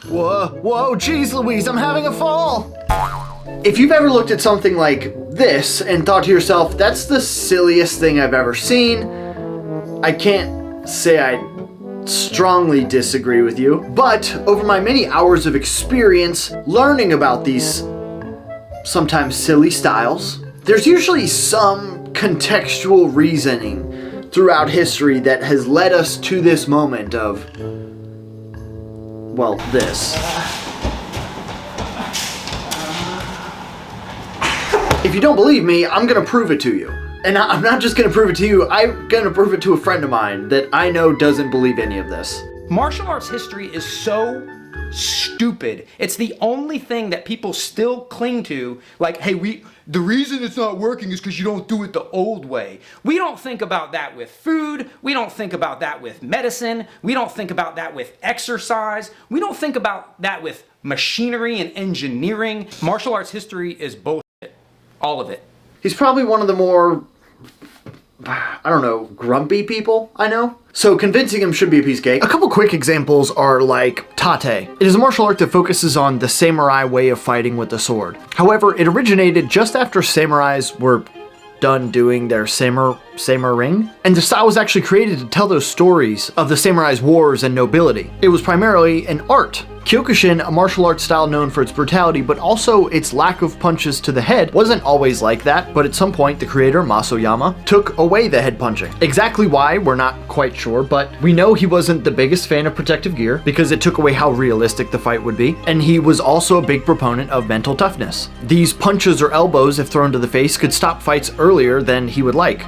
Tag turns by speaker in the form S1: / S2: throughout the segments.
S1: Whoa, geez Louise, I'm having a fall! If you've ever looked at something like this and thought to yourself, that's the silliest thing I've ever seen, I can't say I strongly disagree with you, but over my many hours of experience learning about these sometimes silly styles, there's usually some contextual reasoning throughout history that has led us to this moment of, well, this. If you don't believe me, I'm gonna prove it to you. And I'm not just gonna prove it to you, I'm gonna prove it to a friend of mine that I know doesn't believe any of this.
S2: Martial arts history is so stupid. It's the only thing that people still cling to. Like, hey, the reason it's not working is because you don't do it the old way. We don't think about that with food. We don't think about that with medicine. We don't think about that with exercise. We don't think about that with machinery and engineering. Martial arts history is bullshit. All of it. He's
S1: probably one of the more, I don't know, grumpy people I know. So convincing him should be a piece of cake. A couple quick examples are like tate. It is a martial art that focuses on the samurai way of fighting with the sword. However, it originated just after samurais were done doing their samurai ring, and the style was actually created to tell those stories of the samurai's wars and nobility. It was primarily an art. Kyokushin, a martial arts style known for its brutality, but also its lack of punches to the head, wasn't always like that, but at some point the creator, Masoyama, took away the head punching. Exactly why, we're not quite sure, but we know he wasn't the biggest fan of protective gear because it took away how realistic the fight would be, and he was also a big proponent of mental toughness. These punches or elbows, if thrown to the face, could stop fights earlier than he would like.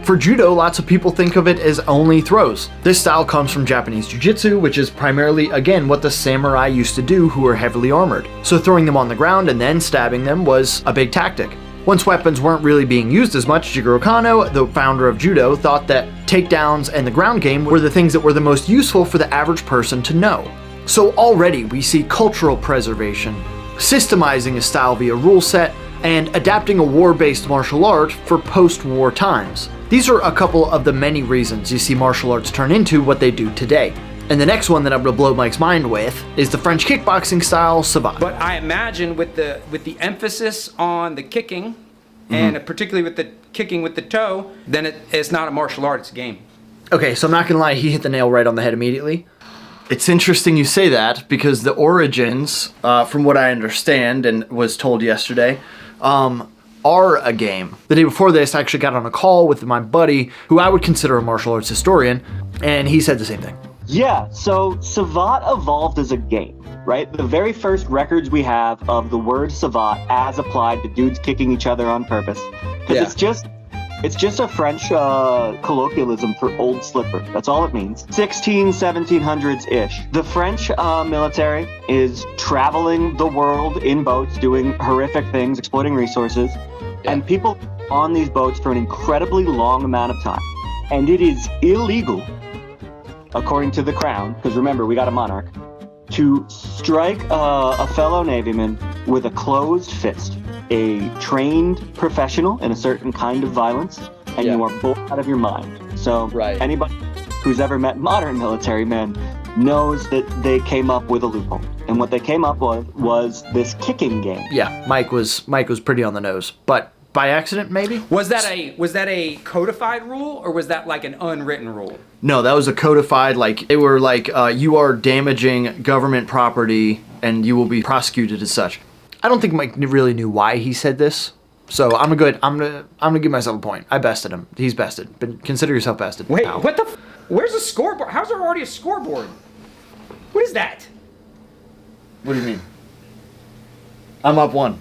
S1: For judo, lots of people think of it as only throws. This style comes from Japanese jiu-jitsu, which is primarily, again, what the samurai used to do who were heavily armored. So throwing them on the ground and then stabbing them was a big tactic. Once weapons weren't really being used as much, Jigoro Kano, the founder of judo, thought that takedowns and the ground game were the things that were the most useful for the average person to know. So already we see cultural preservation, systemizing a style via rule set, and adapting a war-based martial art for post-war times. These are a couple of the many reasons you see martial arts turn into what they do today. And the next one that I'm gonna blow Mike's mind with is the French kickboxing style savate.
S2: But I imagine with the emphasis on the kicking, and particularly with the kicking with the toe, then it's not a martial art, it's a game.
S1: Okay, so I'm not gonna lie, he hit the nail right on the head immediately. It's interesting you say that because the origins, from what I understand and was told yesterday, are a game. The day before this, I actually got on a call with my buddy, who I would consider a martial arts historian, and he said the same thing.
S3: Yeah, so savate evolved as a game, right? The very first records we have of the word savate as applied to dudes kicking each other on purpose, because it's just a French colloquialism for old slipper. That's all it means. 1700s-ish. The French military is traveling the world in boats, doing horrific things, exploiting resources, and people on these boats for an incredibly long amount of time. And it is illegal, according to the crown, because remember, we got a monarch, to strike a fellow navyman with a closed fist. A trained professional in a certain kind of violence, and you are bored out of your mind. So anybody who's ever met modern military men knows that they came up with a loophole. And what they came up with was this kicking game.
S1: Yeah, Mike was pretty on the nose, but by accident maybe?
S2: Was that a codified rule, or was that like an unwritten rule?
S1: No, that was a codified, like, they were like, you are damaging government property and you will be prosecuted as such. I don't think Mike really knew why he said this, so I'm gonna give myself a point. I bested him. He's bested. But consider yourself bested.
S2: Wait, what the? Where's the scoreboard? How's there already a scoreboard? What is that?
S1: What do you mean? I'm up 1.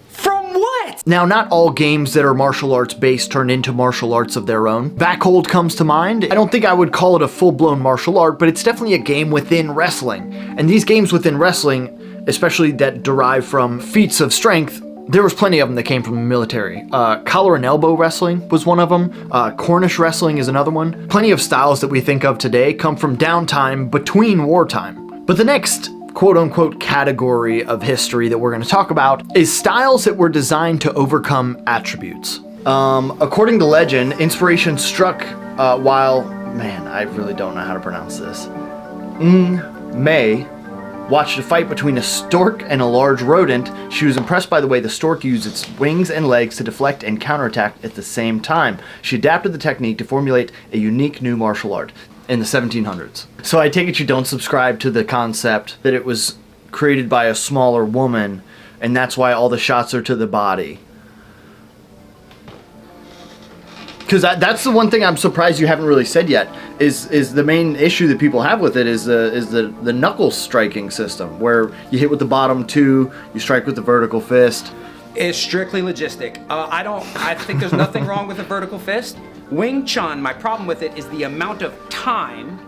S2: From what?
S1: Now, not all games that are martial arts based turn into martial arts of their own. Backhold comes to mind. I don't think I would call it a full-blown martial art, but it's definitely a game within wrestling. And these games within wrestling, especially that derive from feats of strength, there was plenty of them that came from the military. Collar and elbow wrestling was one of them. Cornish wrestling is another one. Plenty of styles that we think of today come from downtime between wartime. But the next quote-unquote category of history that we're going to talk about is styles that were designed to overcome attributes. According to legend, inspiration struck while... Man, I really don't know how to pronounce this. May watched a fight between a stork and a large rodent. She was impressed by the way the stork used its wings and legs to deflect and counterattack at the same time. She adapted the technique to formulate a unique new martial art in the 1700s. So I take it you don't subscribe to the concept that it was created by a smaller woman, and that's why all the shots are to the body. Because that's the one thing I'm surprised you haven't really said yet, is the main issue that people have with it is the knuckle striking system, where you hit with the bottom two, you strike with the vertical fist.
S2: It's strictly logistic. I think there's nothing wrong with a vertical fist. Wing Chun, my problem with it is the amount of time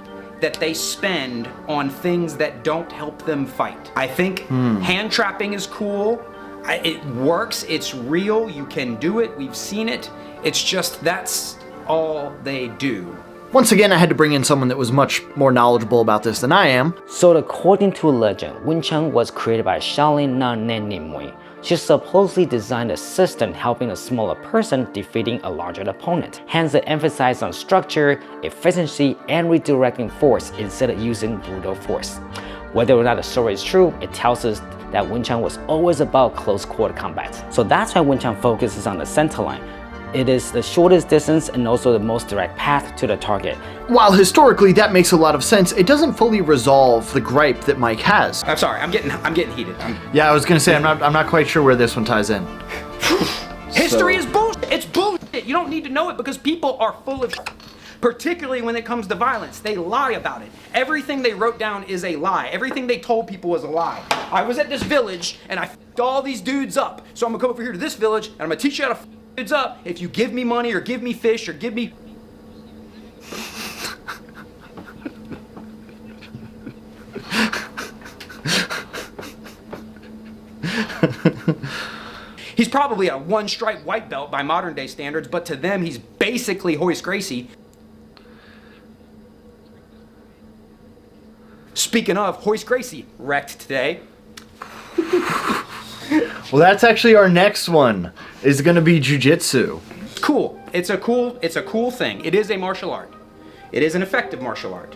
S2: that they spend on things that don't help them fight. I think hand trapping is cool. It works, it's real, you can do it, we've seen it. It's just that's all they do.
S1: Once again, I had to bring in someone that was much more knowledgeable about this than I am.
S4: So according to legend, Wing Chun was created by Shaolin nun named Nimue. She supposedly designed a system helping a smaller person defeating a larger opponent. Hence the emphasis on structure, efficiency, and redirecting force instead of using brutal force. Whether or not the story is true, it tells us that Wing Chun was always about close quarter combat. So that's why Wing Chun focuses on the center line. It is the shortest distance and also the most direct path to the target.
S1: While historically that makes a lot of sense, it doesn't fully resolve the gripe that Mike has.
S2: I'm sorry, I'm getting heated.
S1: Yeah, I was gonna say I'm not quite sure where this one ties in.
S2: History is bullshit. It's bullshit. You don't need to know it because people are full of shit. Particularly when it comes to violence. They lie about it. Everything they wrote down is a lie. Everything they told people was a lie. I was at this village and I f***ed all these dudes up. So I'm gonna come over here to this village and I'm gonna teach you how to f*** dudes up if you give me money or give me fish or give me... He's probably a one-stripe white belt by modern day standards, but to them he's basically Hoist Gracie. Speaking of, Hoist Gracie wrecked today.
S1: Well, that's actually our next one. Is going to be jiu-jitsu.
S2: Cool. It's a cool thing. It is a martial art. It is an effective martial art.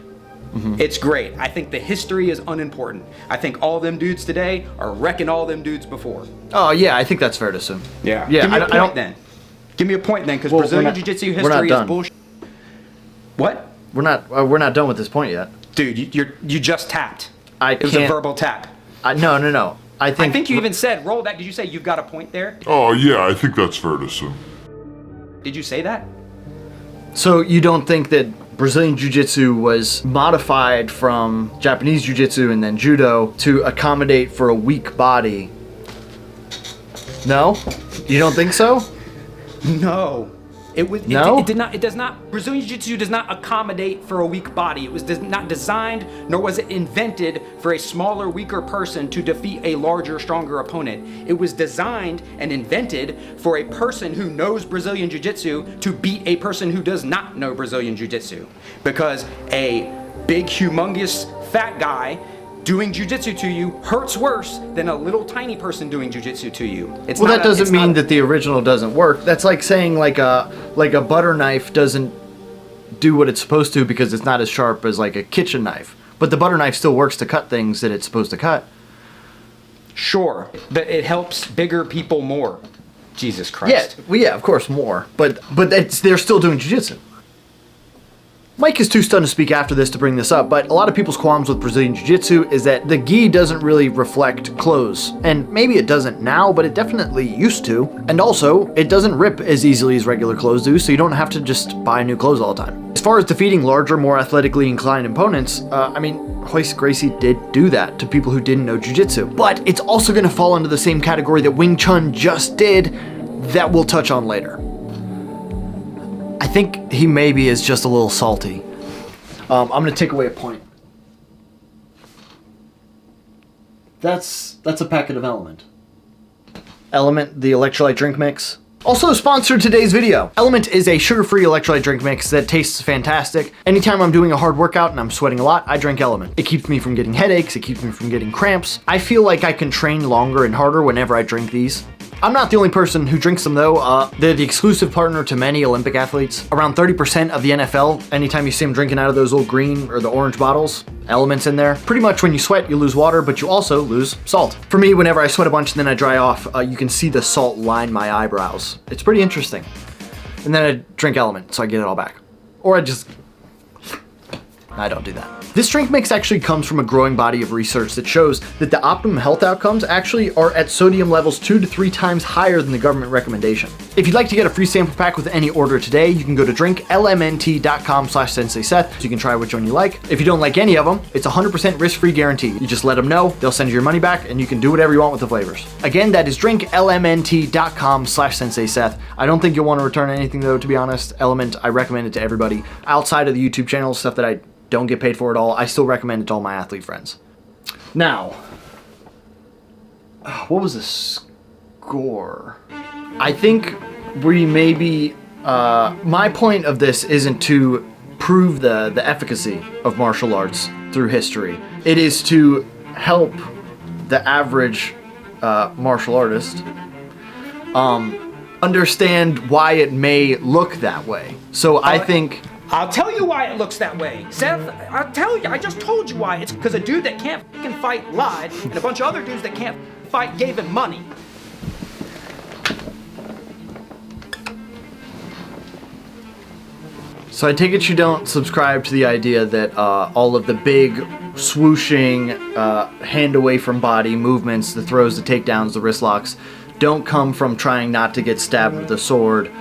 S2: It's great. I think the history is unimportant. I think all them dudes today are wrecking all them dudes before.
S1: Oh yeah, I think that's fair to assume.
S2: Yeah.
S1: Yeah.
S2: Give me a point then. Give me a point then, because Brazilian Jiu-Jitsu history is bullshit. What?
S1: We're not done with this point yet.
S2: Dude, you just tapped.
S1: It
S2: was a verbal tap.
S1: No. I think
S2: you even said roll back. Did you say you've got a point there?
S5: Oh yeah, I think that's fair to assume.
S2: Did you say that?
S1: So you don't think that Brazilian Jiu-Jitsu was modified from Japanese Jiu-Jitsu and then Judo to accommodate for a weak body? No? You don't think so?
S2: No. It does not. Brazilian Jiu-Jitsu does not accommodate for a weak body. It was not designed, nor was it invented for a smaller, weaker person to defeat a larger, stronger opponent. It was designed and invented for a person who knows Brazilian Jiu-Jitsu to beat a person who does not know Brazilian Jiu-Jitsu. Because a big, humongous, fat guy doing jiu-jitsu to you hurts worse than a little tiny person doing jiu-jitsu to you.
S1: That doesn't mean that the original doesn't work. That's like saying like a butter knife doesn't do what it's supposed to because it's not as sharp as like a kitchen knife. But the butter knife still works to cut things that it's supposed to cut.
S2: Sure, but it helps bigger people more. Jesus Christ.
S1: Yeah, of course more. But they're still doing jiu-jitsu. Mike is too stunned to speak after this to bring this up, but a lot of people's qualms with Brazilian Jiu-Jitsu is that the gi doesn't really reflect clothes. And maybe it doesn't now, but it definitely used to. And also, it doesn't rip as easily as regular clothes do, so you don't have to just buy new clothes all the time. As far as defeating larger, more athletically inclined opponents, Hoist Gracie did do that to people who didn't know Jiu-Jitsu. But it's also going to fall into the same category that Wing Chun just did that we'll touch on later. I think he maybe is just a little salty. I'm gonna take away a point. That's a packet of Element. Element, the electrolyte drink mix. Also sponsored today's video. Element is a sugar-free electrolyte drink mix that tastes fantastic. Anytime I'm doing a hard workout and I'm sweating a lot, I drink Element. It keeps me from getting headaches, it keeps me from getting cramps. I feel like I can train longer and harder whenever I drink these. I'm not the only person who drinks them though. They're the exclusive partner to many Olympic athletes. Around 30% of the NFL, anytime you see them drinking out of those old green or the orange bottles, elements in there. Pretty much when you sweat, you lose water, but you also lose salt. For me, whenever I sweat a bunch and then I dry off, you can see the salt line my eyebrows. It's pretty interesting. And then I drink Element, so I get it all back. Or I don't do that. This drink mix actually comes from a growing body of research that shows that the optimum health outcomes actually are at sodium levels 2 to 3 times higher than the government recommendation. If you'd like to get a free sample pack with any order today, you can go to drinklmnt.com/Sensei Seth so you can try which one you like. If you don't like any of them, it's 100% risk-free guarantee. You just let them know, they'll send you your money back, and you can do whatever you want with the flavors. Again, that is drinklmnt.com/Sensei Seth. I don't think you'll want to return anything though, to be honest. Element, I recommend it to everybody. Outside of the YouTube channel, stuff that I don't get paid for at all, I still recommend it to all my athlete friends. Now, what was the score? I think we maybe, my point of this isn't to prove the efficacy of martial arts through history. It is to help the average martial artist understand why it may look that way. So I think...
S2: I'll tell you why it looks that way. Seth, I'll tell you, I just told you why. It's because a dude that can't fucking fight lied, and a bunch of other dudes that can't fight gave him money.
S1: So I take it you don't subscribe to the idea that all of the big swooshing, hand away from body movements, the throws, the takedowns, the wrist locks, don't come from trying not to get stabbed with a sword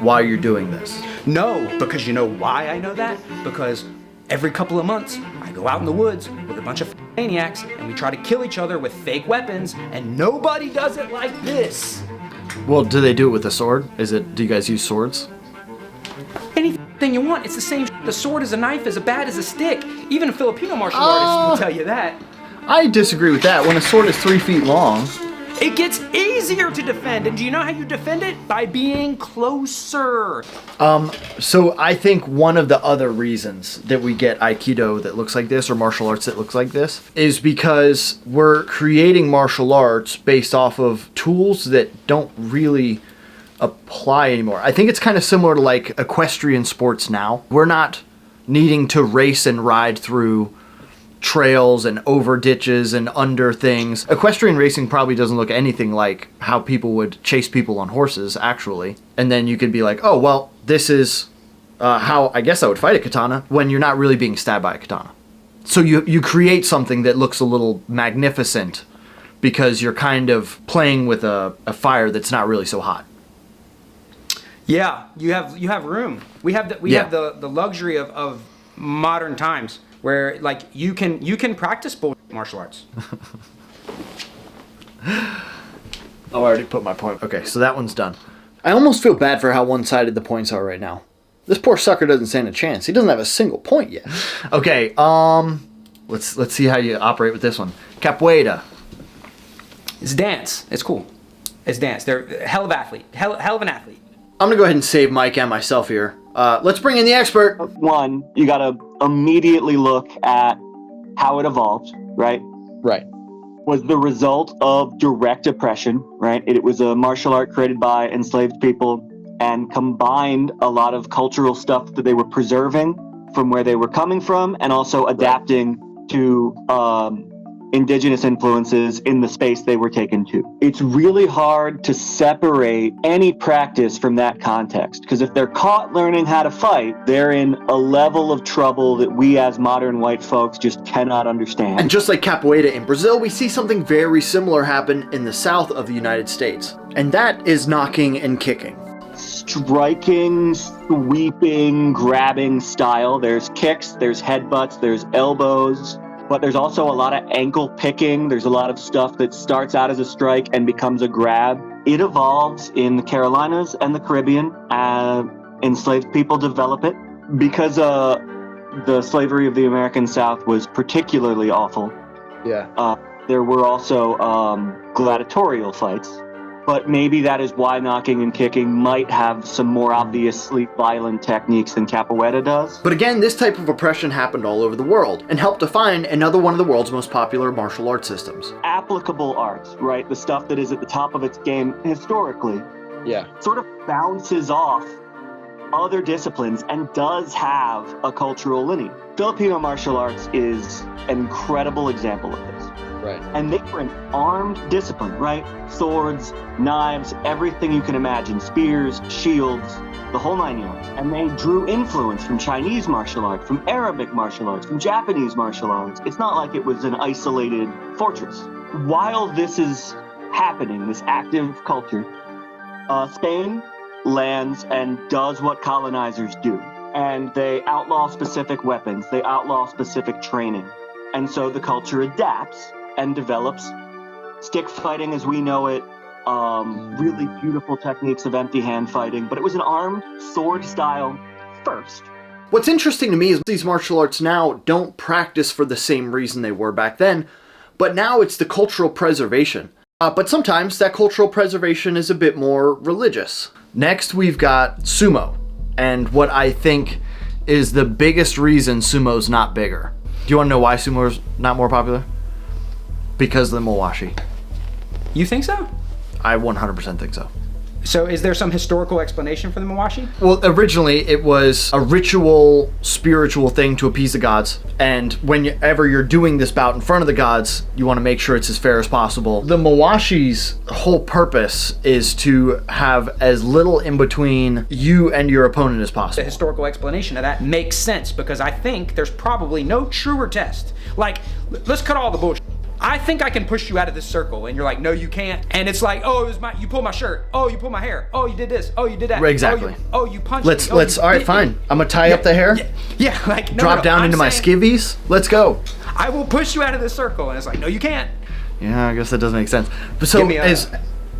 S1: while you're doing this.
S2: No, because you know why I know that? Because every couple of months, I go out in the woods with a bunch of maniacs and we try to kill each other with fake weapons, and nobody does it like this.
S1: Well, do they do it with a sword? Do you guys use swords?
S2: Anything you want, it's the same. The sword is a knife as bad as a stick. Even a Filipino martial artist will tell you that.
S1: I disagree with that. When a sword is 3 feet long,
S2: it gets easier to defend, and do you know how you defend it? By being closer.
S1: So I think one of the other reasons that we get Aikido that looks like this, or martial arts that looks like this, is because we're creating martial arts based off of tools that don't really apply anymore. I think it's kind of similar to like equestrian sports now. We're not needing to race and ride through trails and over ditches and under things. Equestrian racing probably doesn't look anything like how people would chase people on horses, actually. And then you could be like, oh, well, this is how I guess I would fight a katana, when you're not really being stabbed by a katana. So you create something that looks a little magnificent because you're kind of playing with a fire that's not really so hot.
S2: Yeah, you have room. We have the luxury of modern times, where like you can practice martial arts.
S1: Oh, I already put my point. Okay, so that one's done. I almost feel bad for how one-sided the points are right now. This poor sucker doesn't stand a chance. He doesn't have a single point yet. Okay, let's see how you operate with this one. Capoeira.
S2: It's dance. It's cool. It's dance. They're hell of an athlete.
S1: I'm gonna go ahead and save Mike and myself here. Let's bring in the expert.
S3: One, you gotta immediately look at how it evolved, right?
S1: Right.
S3: Was the result of direct oppression, right? It was a martial art created by enslaved people and combined a lot of cultural stuff that they were preserving from where they were coming from, and also adapting to indigenous influences in the space they were taken to. It's really hard to separate any practice from that context, because if they're caught learning how to fight, they're in a level of trouble that we as modern white folks just cannot understand.
S1: And just like capoeira in Brazil, we see something very similar happen in the south of the United States, and that is knocking and kicking.
S3: Striking, sweeping, grabbing style. There's kicks, there's headbutts, there's elbows, but there's also a lot of ankle picking. There's a lot of stuff that starts out as a strike and becomes a grab. It evolves in the Carolinas and the Caribbean. Enslaved people develop it because the slavery of the American South was particularly awful.
S1: Yeah.
S3: There were also gladiatorial fights, But maybe that is why knocking and kicking might have some more obviously violent techniques than capoeira does.
S1: But again, this type of oppression happened all over the world and helped define another one of the world's most popular martial arts systems.
S3: Applicable arts, right? The stuff that is at the top of its game historically, sort of bounces off other disciplines and does have a cultural lineage. Filipino martial arts is an incredible example of this.
S6: Right.
S3: And they were an armed discipline, right? Swords, knives, everything you can imagine, spears, shields, the whole 9 yards. And they drew influence from Chinese martial arts, from Arabic martial arts, from Japanese martial arts. It's not like it was an isolated fortress. While this is happening, this active culture, Spain lands and does what colonizers do. And they outlaw specific weapons, they outlaw specific training. And so the culture adapts and develops stick fighting as we know it, really beautiful techniques of empty hand fighting, but it was an armed sword style first.
S1: What's interesting to me is these martial arts now don't practice for the same reason they were back then, but now it's the cultural preservation. But sometimes that cultural preservation is a bit more religious. Next, we've got sumo, and what I think is the biggest reason sumo's not bigger. Do you want to know why sumo's not more popular? Because of the Mawashi.
S2: You think so?
S1: I 100% think so.
S2: So is there some historical explanation for the Mawashi?
S1: Well, originally it was a ritual, spiritual thing to appease the gods. And whenever you're doing this bout in front of the gods, you want to make sure it's as fair as possible. The Mawashi's whole purpose is to have as little in between you and your opponent as
S2: The
S1: possible.
S2: historical explanation of that makes sense because I think there's probably no truer test. Like, let's cut all the bullshit. I think I can push you out of this circle, and you're like, no, you can't. And it's like, oh, it was you pulled my shirt. Oh, you pulled my hair. Oh, you did this. Oh, you did that.
S1: Exactly.
S2: Oh, you punched
S1: Let's
S2: me.
S1: all right, fine. I'm gonna tie up the hair.
S2: Yeah, like
S1: Drop down into my skivvies. Let's go.
S2: I will push you out of this circle, and it's like, no, you can't.
S1: Yeah, I guess that doesn't make sense. But so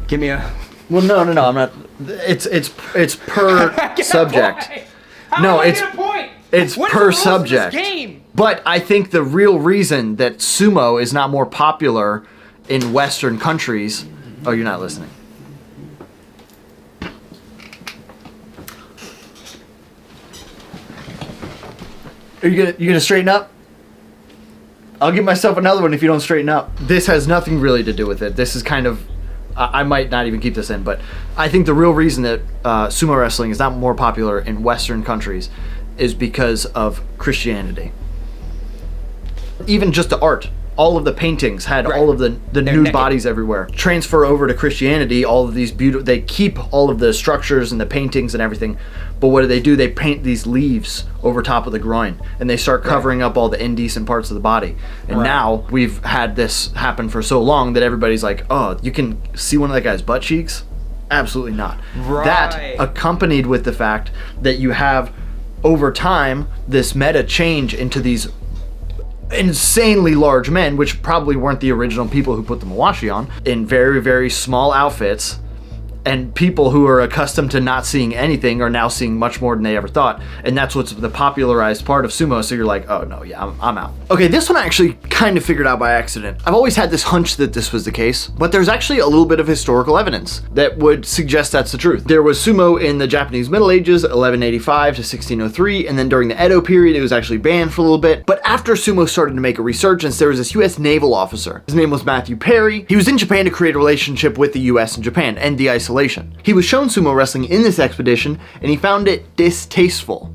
S2: Give me a.
S1: well, no, I'm not. It's per subject. No, it's per subject. But I think the real reason that sumo is not more popular in Western countries. Oh, you're not listening. Are you gonna straighten up? I'll give myself another one if you don't straighten up. This has nothing really to do with it. This is kind of. I might not even keep this in, but I think the real reason that sumo wrestling is not more popular in Western countries is because of Christianity. Even just the art, all of the paintings had all of the nude
S2: naked
S1: bodies everywhere. Transfer over to Christianity, all of these beautiful, they keep all of the structures and the paintings and everything, but what do? They paint these leaves over top of the groin, and they start covering up all the indecent parts of the body. And now we've had this happen for so long that everybody's like, oh, you can see one of that guy's butt cheeks? Absolutely not. That accompanied with the fact that you have over time this meta change into these insanely large men, which probably weren't the original people who put the Mawashi on, in very, very small outfits, and people who are accustomed to not seeing anything are now seeing much more than they ever thought, and that's what's the popularized part of sumo. So you're like, oh no, yeah, I'm out. Okay, this one I actually kind of figured out by accident. I've always had this hunch that this was the case, but there's actually a little bit of historical evidence that would suggest that's the truth. There was sumo in the Japanese Middle Ages, 1185 to 1603, and then during the Edo period it was actually banned for a little bit. But after sumo started to make a resurgence, there was this US naval officer. His name was Matthew Perry. He was in Japan to create a relationship with the US and Japan, end the isolation. He was shown sumo wrestling in this expedition, and he found it distasteful.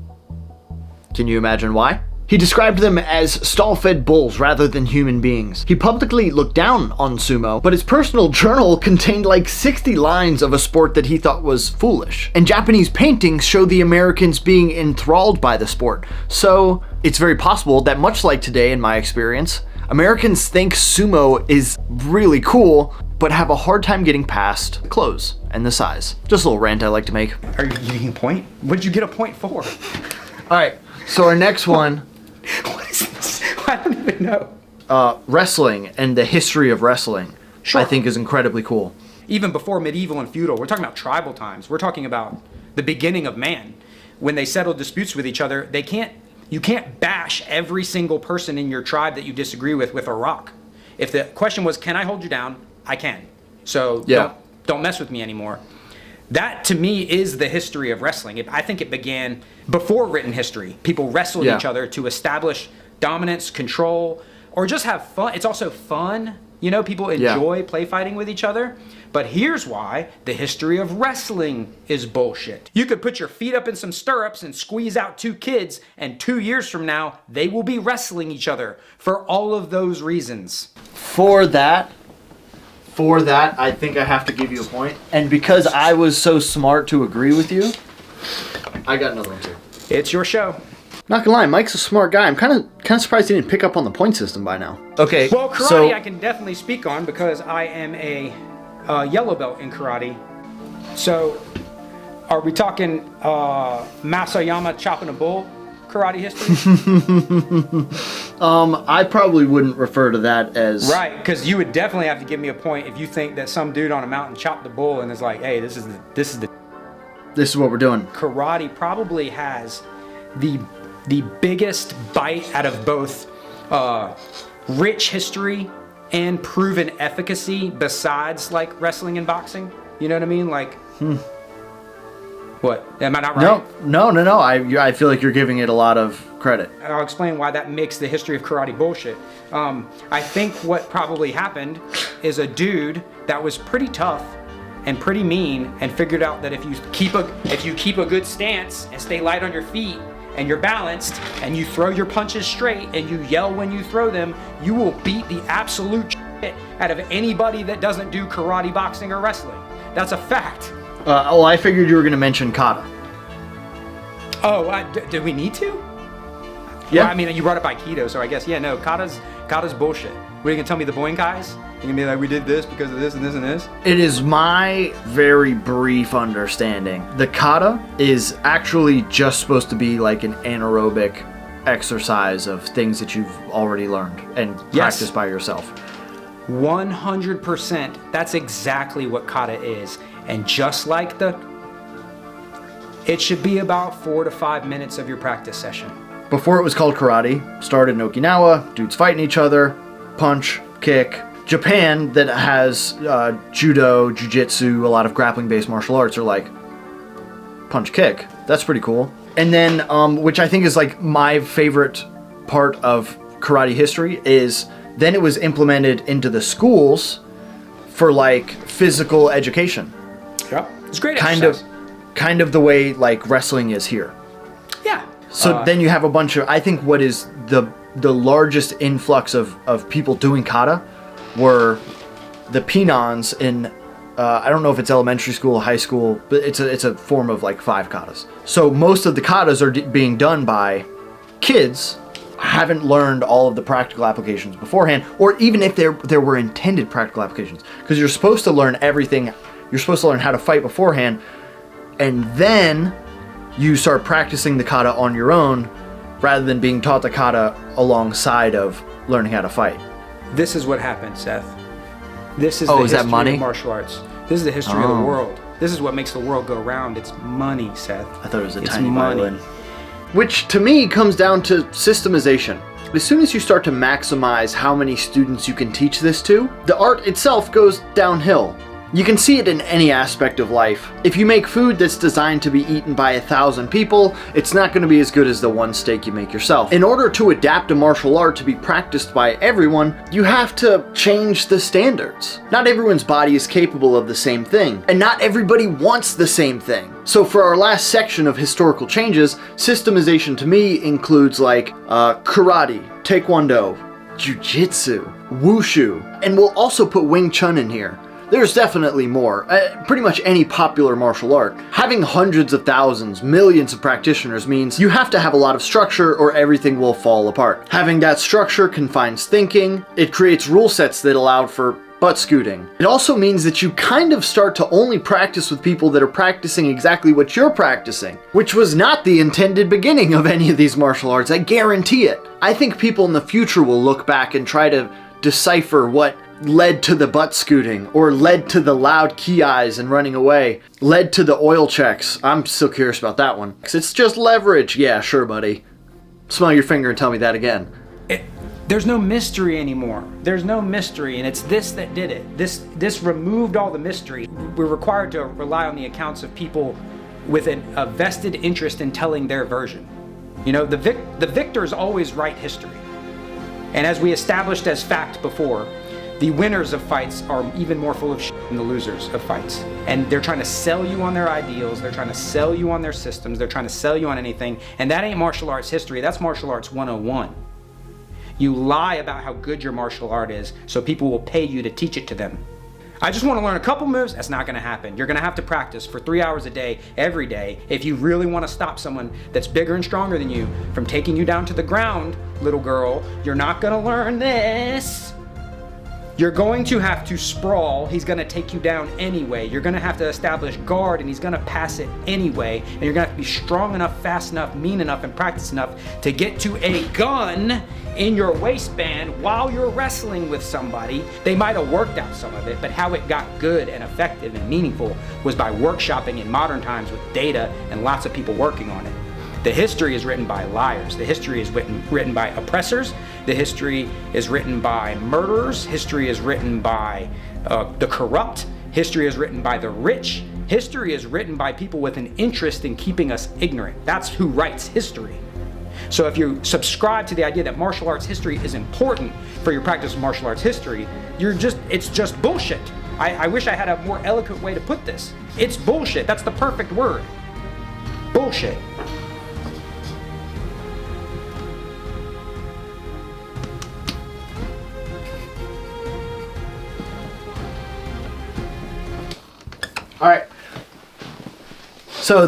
S1: Can you imagine why? He described them as stall-fed bulls rather than human beings. He publicly looked down on sumo, but his personal journal contained like 60 lines of a sport that he thought was foolish. And Japanese paintings show the Americans being enthralled by the sport. So it's very possible that, much like today in my experience, Americans think sumo is really cool, but have a hard time getting past the clothes and the size. Just a little rant I like to make.
S2: Are you getting a point? What did you get a point for?
S1: All right, so our next one.
S2: What is this? I don't even know.
S1: Wrestling and the history of wrestling, I think, is incredibly cool.
S2: Even before medieval and feudal, we're talking about tribal times. We're talking about the beginning of man. When they settled disputes with each other, you can't bash every single person in your tribe that you disagree with a rock. If the question was, can I hold you down? I can. So don't mess with me anymore. That, to me, is the history of wrestling. I think it began before written history. People wrestled each other to establish dominance, control, or just have fun. It's also fun. You know, people enjoy play fighting with each other. But here's why the history of wrestling is bullshit. You could put your feet up in some stirrups and squeeze out 2 kids, and 2 years from now, they will be wrestling each other for all of those reasons.
S1: For that, I think I have to give you a point. And because I was so smart to agree with you, I got another one too.
S2: It's your show.
S1: Not gonna lie, Mike's a smart guy. I'm kind of surprised he didn't pick up on the point system by now. Okay.
S2: Well, karate I can definitely speak on because I am a yellow belt in karate. So, are we talking Masayama chopping a bull karate history?
S1: I probably wouldn't refer to that as...
S2: Right, because you would definitely have to give me a point if you think that some dude on a mountain chopped the bull and is like, hey, this is
S1: what we're doing.
S2: Karate probably has the biggest bite out of both rich history and proven efficacy besides like wrestling and boxing. You know what I mean? Like, what? Am I not right?
S1: No. I feel like you're giving it a lot of credit.
S2: I'll explain why that makes the history of karate bullshit. I think what probably happened is a dude that was pretty tough and pretty mean and figured out that if you keep a good stance and stay light on your feet and you're balanced and you throw your punches straight and you yell when you throw them, you will beat the absolute shit out of anybody that doesn't do karate, boxing, or wrestling. That's a fact.
S1: I figured you were going to mention kata.
S2: Oh, do we need to?
S1: Yeah.
S2: Well, I mean, you brought up Aikido, so I guess, no, kata's bullshit. What, are you going to tell me the boinkais? You're going to be like, we did this because of this and this and this?
S1: It is my very brief understanding. The kata is actually just supposed to be like an anaerobic exercise of things that you've already learned and practiced by yourself.
S2: 100%. That's exactly what kata is. And just like it should be about 4 to 5 minutes of your practice session.
S1: Before it was called karate, started in Okinawa, dudes fighting each other, punch, kick. Japan, that has judo, jiu-jitsu, a lot of grappling-based martial arts, are like, punch, kick. That's pretty cool. And then, which I think is like my favorite part of karate history, is then it was implemented into the schools for like physical education.
S2: Yeah, it's great.
S1: Kind of the way like wrestling is here.
S2: Yeah.
S1: So then you have a bunch of, I think what is the largest influx of people doing kata were the Pinons in, I don't know if it's elementary school, high school, but it's a form of like 5 katas. So most of the katas are being done by kids haven't learned all of the practical applications beforehand, or even if there were intended practical applications, because you're supposed to learn everything. You're supposed to learn how to fight beforehand, and then you start practicing the kata on your own rather than being taught the kata alongside of learning how to fight.
S2: This is what happened, Seth. This is the history of martial arts. This is the history of the world. This is what makes the world go round. It's money, Seth.
S1: I thought it was a tiny violin. Which to me comes down to systemization. As soon as you start to maximize how many students you can teach this to, the art itself goes downhill. You can see it in any aspect of life. If you make food that's designed to be eaten by 1,000 people, it's not going to be as good as the one steak you make yourself. In order to adapt a martial art to be practiced by everyone, you have to change the standards. Not everyone's body is capable of the same thing, and not everybody wants the same thing. So for our last section of historical changes, systemization to me includes like karate, taekwondo, jiu-jitsu, wushu, and we'll also put Wing Chun in here. There's definitely more. Pretty much any popular martial art. Having hundreds of thousands, millions of practitioners means you have to have a lot of structure or everything will fall apart. Having that structure confines thinking. It creates rule sets that allow for butt scooting. It also means that you kind of start to only practice with people that are practicing exactly what you're practicing, which was not the intended beginning of any of these martial arts, I guarantee it. I think people in the future will look back and try to decipher what led to the butt scooting, or led to the loud key eyes and running away, led to the oil checks. I'm still curious about that one. 'Cause it's just leverage. Yeah, sure, buddy. Smell your finger and tell me that again.
S2: There's no mystery anymore. There's no mystery, and it's this that did it. This removed all the mystery. We're required to rely on the accounts of people with a vested interest in telling their version. You know, the victors always write history. And as we established as fact before, the winners of fights are even more full of shit than the losers of fights. And they're trying to sell you on their ideals, they're trying to sell you on their systems, they're trying to sell you on anything, and that ain't martial arts history, that's martial arts 101. You lie about how good your martial art is so people will pay you to teach it to them. I just want to learn a couple moves. That's not going to happen. You're going to have to practice for 3 hours a day, every day, if you really want to stop someone that's bigger and stronger than you from taking you down to the ground, little girl. You're not going to learn this. You're going to have to sprawl. He's going to take you down anyway. You're going to have to establish guard, and he's going to pass it anyway. And you're going to have to be strong enough, fast enough, mean enough, and practice enough to get to a gun in your waistband while you're wrestling with somebody. They might have worked out some of it, but how it got good and effective and meaningful was by workshopping in modern times with data and lots of people working on it. The history is written by liars. The history is written by oppressors. The history is written by murderers. History is written by the corrupt. History is written by the rich. History is written by people with an interest in keeping us ignorant. That's who writes history. So if you subscribe to the idea that martial arts history is important for your practice of martial arts history, it's just bullshit. I wish I had a more eloquent way to put this. It's bullshit. That's the perfect word. Bullshit.
S1: All right. So